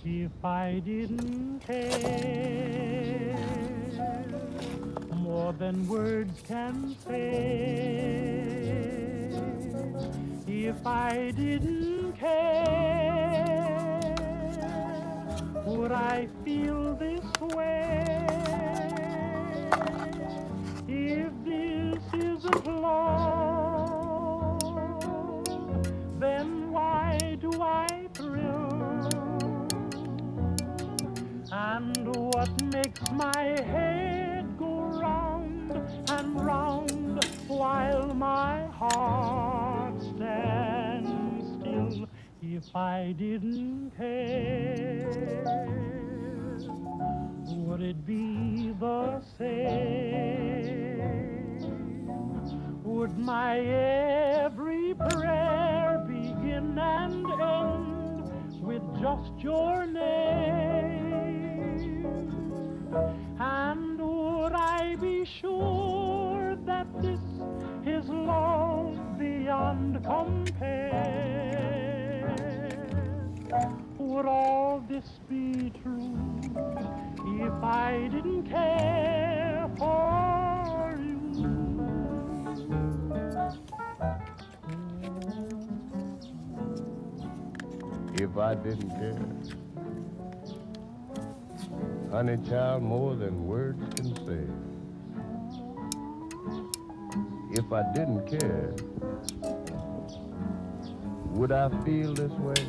If I didn't care more than words can say, if I didn't care, would I feel this way? If this isn't love, then why do I thrill? And what makes my head go round and round while my heart stands still? If I didn't care, would it be the same? Would my every prayer begin and end with just your name? And would I be sure that this is love beyond compare? Would all this be true if I didn't care for you? If I didn't care, honey child, more than words can say. If I didn't care, would I feel this way?